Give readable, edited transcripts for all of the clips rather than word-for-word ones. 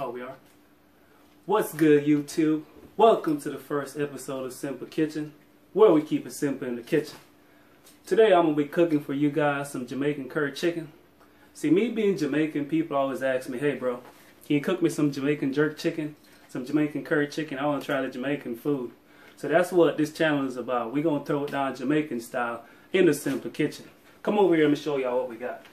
Oh, we are? What's good, YouTube? Welcome to the first episode of Simple Kitchen, where we keep it simple in the kitchen. Today I'm going to be cooking for you guys some Jamaican curry chicken. See, me being Jamaican, people always ask me, hey bro, can you cook me some Jamaican jerk chicken, some Jamaican curry chicken? I want to try the Jamaican food. So that's what this channel is about. We're going to throw it down Jamaican style in the Simple Kitchen. Come over here and let me show y'all what we got.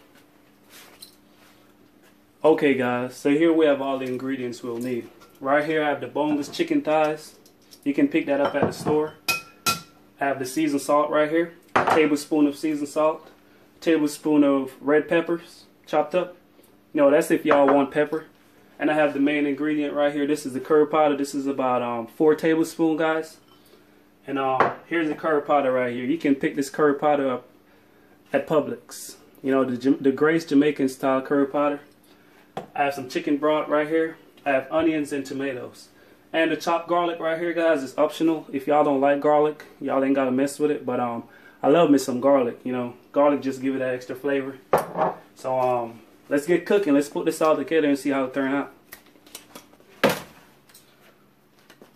Okay guys, so here we have all the ingredients we'll need. Right here I have the boneless chicken thighs. You can pick that up at the store. I have the seasoned salt right here. A tablespoon of seasoned salt. A tablespoon of red peppers chopped up. No, that's if y'all want pepper. And I have the main ingredient right here. This is the curry powder. This is about 4 tablespoons, guys. And here's the curry powder right here. You can pick this curry powder up at Publix. You know, the Grace Jamaican style curry powder. I have some chicken broth right here. I have onions and tomatoes. And the chopped garlic right here, guys, is optional. If y'all don't like garlic, y'all ain't got to mess with it. But I love me some garlic, you know. Garlic just give it that extra flavor. So let's get cooking. Let's put this all together and see how it turns out.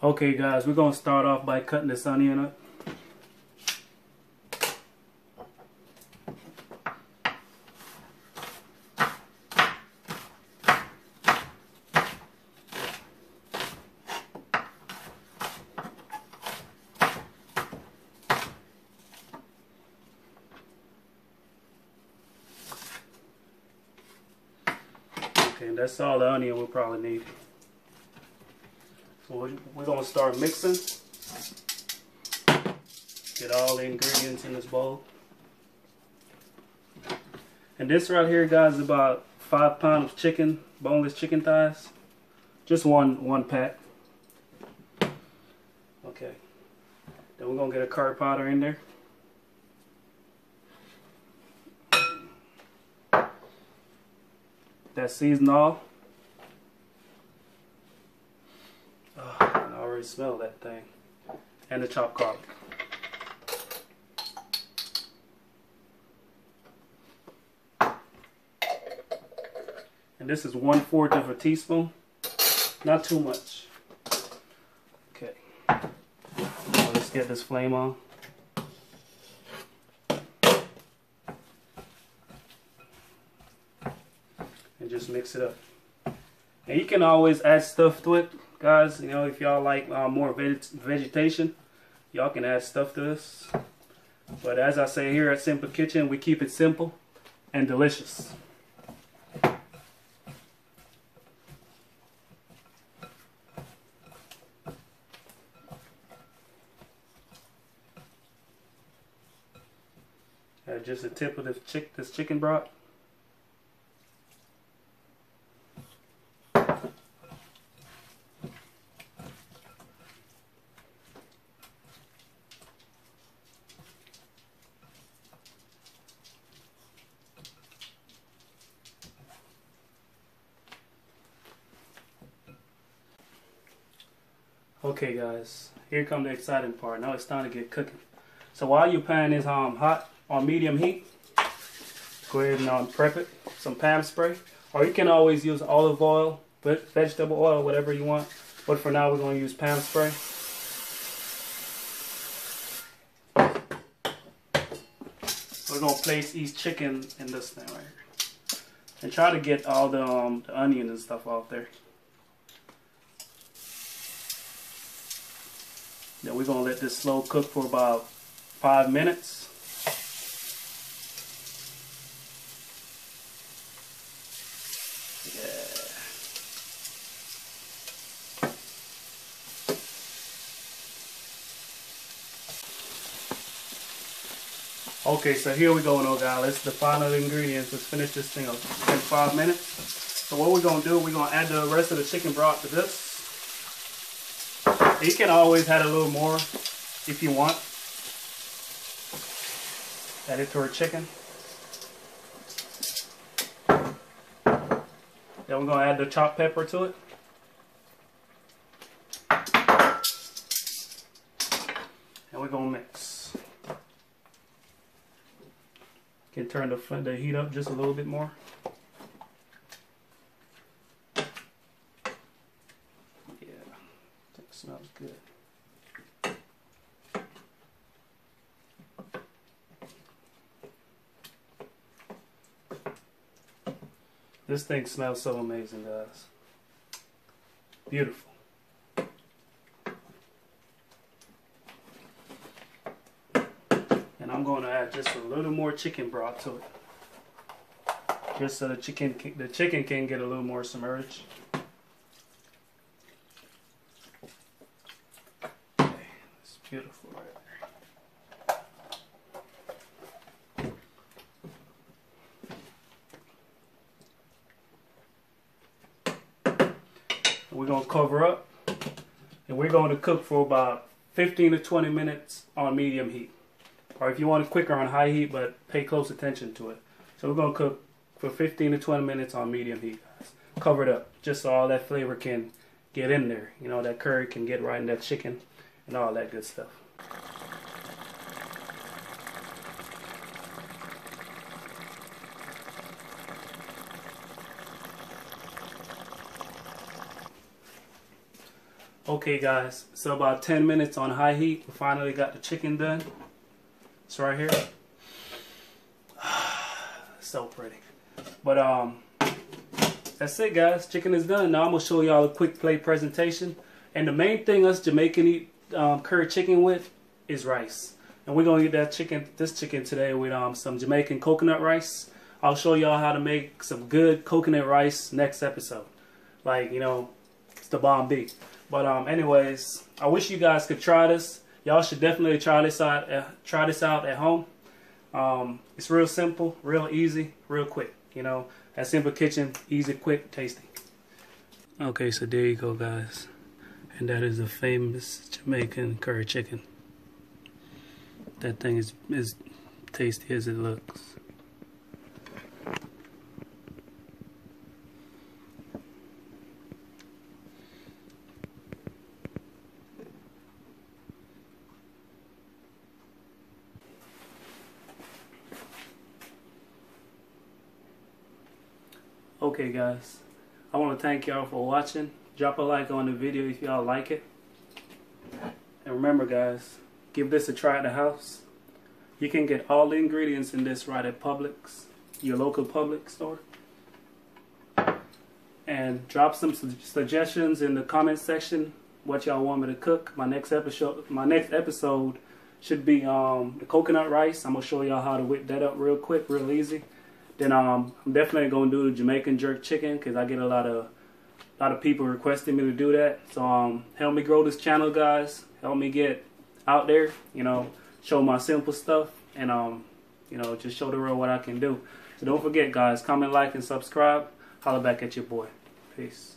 Okay, guys, we're going to start off by cutting this onion up. Okay, that's all the onion we'll probably need. So we're going to start mixing. Get all the ingredients in this bowl. And this right here, guys, is about 5 pounds of chicken, boneless chicken thighs. Just one pack. Okay. Then we're going to get a curry powder in there. That seasoned all. Oh, I can already smell that thing. And the chopped garlic. And this is 1/4 of a teaspoon. Not too much. Okay. Now let's get this flame on. And just mix it up. And you can always add stuff to it, guys. You know, if y'all like more vegetation, y'all can add stuff to this. But as I say here at Simple Kitchen, we keep it simple and delicious. Add just a tip of this chicken broth. Okay guys, here comes the exciting part. Now it's time to get cooking. So while your pan is hot on medium heat, go ahead and prep it. Some Pam spray, or you can always use olive oil, vegetable oil, whatever you want. But for now we're going to use Pam spray. We're going to place each chicken in this thing right here. And try to get all the onion and stuff off there. Then we're going to let this slow cook for about 5 minutes. Yeah. Okay, so here we go now, guys. Let's the final ingredients. Let's finish this thing up in 5 minutes. So what we're going to do, we're going to add the rest of the chicken broth to this. You can always add a little more if you want. Add it to our chicken. Then we're going to add the chopped pepper to it. And we're going to mix. You can turn the heat up just a little bit more. good. This thing smells so amazing, guys. Beautiful. And I'm going to add just a little more chicken broth to it, just so the chicken can get a little more submerged. Okay, it's beautiful right there. We're going to cover up, and we're going to cook for about 15 to 20 minutes on medium heat. Or if you want it quicker, on high heat, but pay close attention to it. So we're going to cook for 15 to 20 minutes on medium heat, guys. Cover it up, just so all that flavor can get in there. You know, that curry can get right in that chicken and all that good stuff. Okay guys, so about 10 minutes on high heat, we finally got the chicken done. It's right here. So pretty. But that's it guys, chicken is done. Now I'm going to show y'all a quick plate presentation. And the main thing us Jamaican eat curry chicken with is rice. And we're going to eat this chicken today with some Jamaican coconut rice. I'll show y'all how to make some good coconut rice next episode. Like, you know, it's the bomb beef. But anyways, I wish you guys could try this. Y'all should definitely try this out at home. It's real simple, real easy, real quick. You know, at Simple Kitchen, easy, quick, tasty. Okay, so there you go, guys. And that is the famous Jamaican curry chicken. That thing is as tasty as it looks. Okay guys, I want to thank y'all for watching. Drop a like on the video if y'all like it. And remember guys, give this a try at the house. You can get all the ingredients in this right at Publix, your local Publix store. And drop some suggestions in the comment section what y'all want me to cook. My next episode should be the coconut rice. I'm gonna show y'all how to whip that up real quick, real easy. Then I'm definitely gonna do the Jamaican jerk chicken because I get a lot of people requesting me to do that. So help me grow this channel, guys. Help me get out there. You know, show my simple stuff and you know, just show the world what I can do. So don't forget, guys. Comment, like, and subscribe. Holla back at your boy. Peace.